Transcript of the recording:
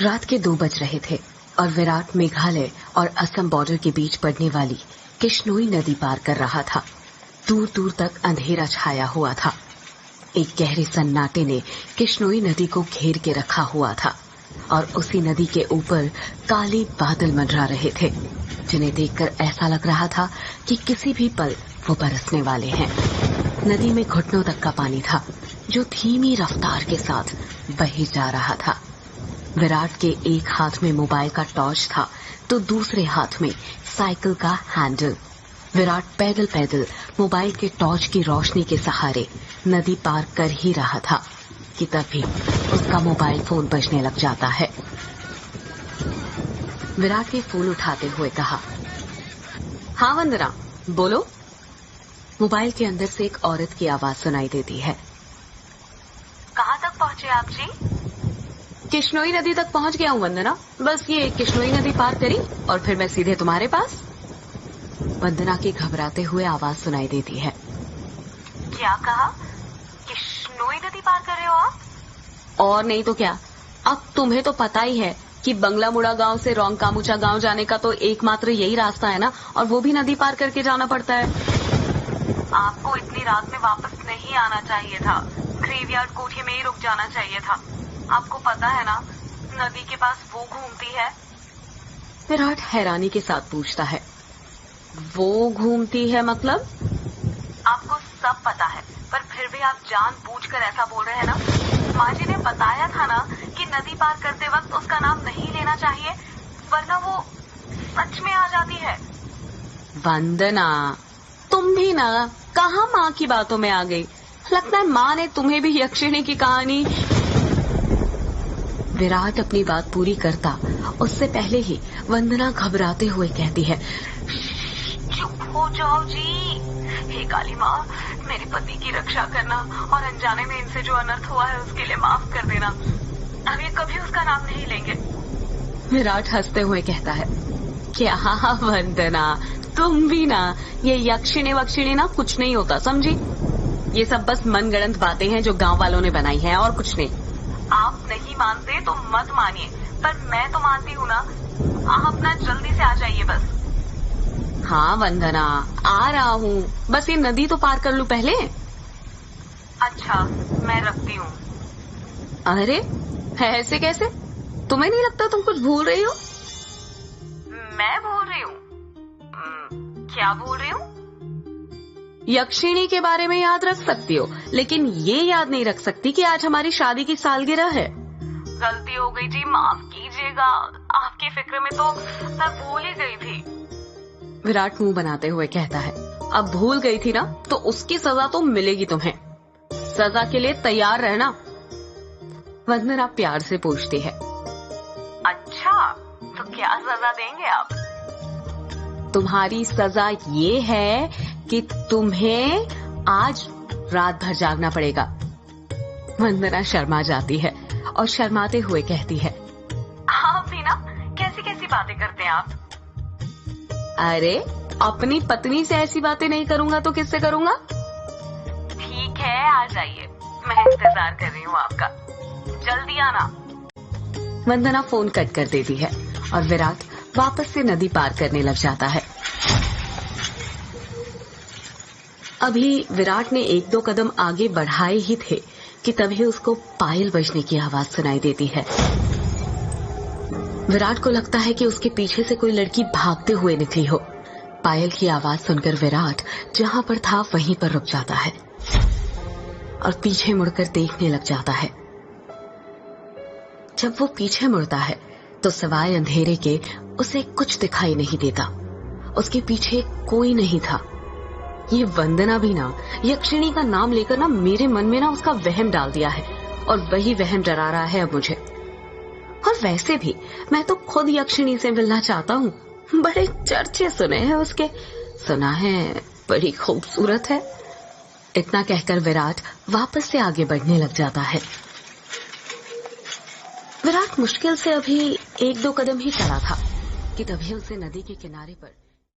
रात के 2 बज रहे थे और विराट मेघालय और असम बॉर्डर के बीच पड़ने वाली किश्नोई नदी पार कर रहा था। दूर दूर तक अंधेरा छाया हुआ था। एक गहरे सन्नाटे ने किश्नोई नदी को घेर के रखा हुआ था और उसी नदी के ऊपर काले बादल मंडरा रहे थे, जिन्हें देखकर ऐसा लग रहा था कि किसी भी पल वो बरसने वाले हैं। नदी में घुटनों तक का पानी था, जो धीमी रफ्तार के साथ बहे जा रहा था। विराट के एक हाथ में मोबाइल का टॉर्च था तो दूसरे हाथ में साइकिल का हैंडल। विराट पैदल पैदल मोबाइल के टॉर्च की रोशनी के सहारे नदी पार कर ही रहा था कि तभी उसका मोबाइल फोन बजने लग जाता है। विराट ने फोन उठाते हुए कहा, हाँ वंदना, बोलो। मोबाइल के अंदर से एक औरत की आवाज सुनाई देती है। कहाँ तक पहुँचे आप जी? किश्नोई नदी तक पहुँच गया हूँ वंदना, बस ये किश्नोई नदी पार करी और फिर मैं सीधे तुम्हारे पास। वंदना की घबराते हुए आवाज सुनाई देती है। क्या कहा? किश्नोई नदी पार कर रहे हो आप? और नहीं तो क्या, अब तुम्हें तो पता ही है कि बंगला मुड़ा गांव से रोंगकामुचा गांव जाने का तो एकमात्र यही रास्ता है ना, और वो भी नदी पार करके जाना पड़ता है। आपको इतनी रात में वापस नहीं आना चाहिए था, ग्रेवयार्ड कोठी में ही रुक जाना चाहिए था। आपको पता है ना, नदी के पास वो घूमती है। विराट हैरानी के साथ पूछता है, वो घूमती है मतलब? आपको सब पता है, पर फिर भी आप जानबूझकर ऐसा बोल रहे हैं ना। माँ जी ने बताया था ना कि नदी पार करते वक्त उसका नाम नहीं लेना चाहिए, वरना वो सच में आ जाती है। वंदना, तुम भी ना कहाँ माँ की बातों में आ गई। लगता है माँ ने तुम्हें भी यक्षिणी की कहानी। विराट अपनी बात पूरी करता उससे पहले ही वंदना घबराते हुए कहती है, चुप हो जाओ जी। हे काली माँ, मेरे पति की रक्षा करना और अनजाने में इनसे जो अनर्थ हुआ है उसके लिए माफ कर देना। अब ये कभी उसका नाम नहीं लेंगे। विराट हंसते हुए कहता है, क्या वंदना, तुम भी ना, ये यक्षिणी वक्षिणी ना कुछ नहीं होता, समझी? ये सब बस मनगढ़ंत बातें हैं जो गांव वालों ने बनाई हैं और कुछ नहीं। आप नहीं मानते तो मत मानिए, पर मैं तो मानती हूँ ना। आप अपना जल्दी से आ जाइए बस। हाँ वंदना, आ रहा हूँ, बस ये नदी तो पार कर लूं पहले। अच्छा, मैं रखती हूँ। अरे ऐसे कैसे? तुम्हें नहीं लगता तुम कुछ भूल रही हो? मैं भूल रही हूँ? क्या भूल रही हूँ? यक्षिणी के बारे में याद रख सकती हो, लेकिन ये याद नहीं रख सकती कि आज हमारी शादी की सालगिरह है। गलती हो गई जी, माफ कीजिएगा। आपकी फिक्र में तो मैं भूल ही गई थी। विराट मुंह बनाते हुए कहता है, अब भूल गई थी ना तो उसकी सजा तो मिलेगी तुम्हें। सजा के लिए तैयार रहना। वंदना प्यार से पूछती है, अच्छा, तो क्या सजा देंगे आप? तुम्हारी सजा ये है कि तुम्हें आज रात भर जागना पड़ेगा। वंदना शर्मा जाती है और शर्माते हुए कहती है, आप भी ना कैसी कैसी बातें करते हैं आप। अरे अपनी पत्नी से ऐसी बातें नहीं करूंगा तो किससे करूंगा? ठीक है, आ जाइए, मैं इंतजार कर रही हूँ आपका। जल्दी आना। वंदना फोन कट कर देती है और विराट वापस से नदी पार करने लग जाता है। अभी विराट ने 1-2 कदम आगे बढ़ाए ही थे कि तभी उसको पायल बजने की आवाज सुनाई देती है। विराट को लगता है कि उसके पीछे से कोई लड़की भागते हुए निकली हो। पायल की आवाज सुनकर विराट जहां पर था वहीं पर रुक जाता है और पीछे मुड़कर देखने लग जाता है। जब वो पीछे मुड़ता है तो सिवाय अंधेरे के उसे कुछ दिखाई नहीं देता। उसके पीछे कोई नहीं था। ये वंदना भी ना यक्षिणी का नाम लेकर ना मेरे मन में ना उसका वहम डाल दिया है, और वही वहम डरा रहा है अब मुझे। और वैसे भी मैं तो खुद यक्षिणी से मिलना चाहता हूँ। बड़े चर्चे सुने हैं उसके, सुना है बड़ी खूबसूरत है। इतना कहकर विराट वापस से आगे बढ़ने लग जाता है। विराट मुश्किल से अभी 1-2 कदम ही चला था कि तभी उसे नदी के किनारे पर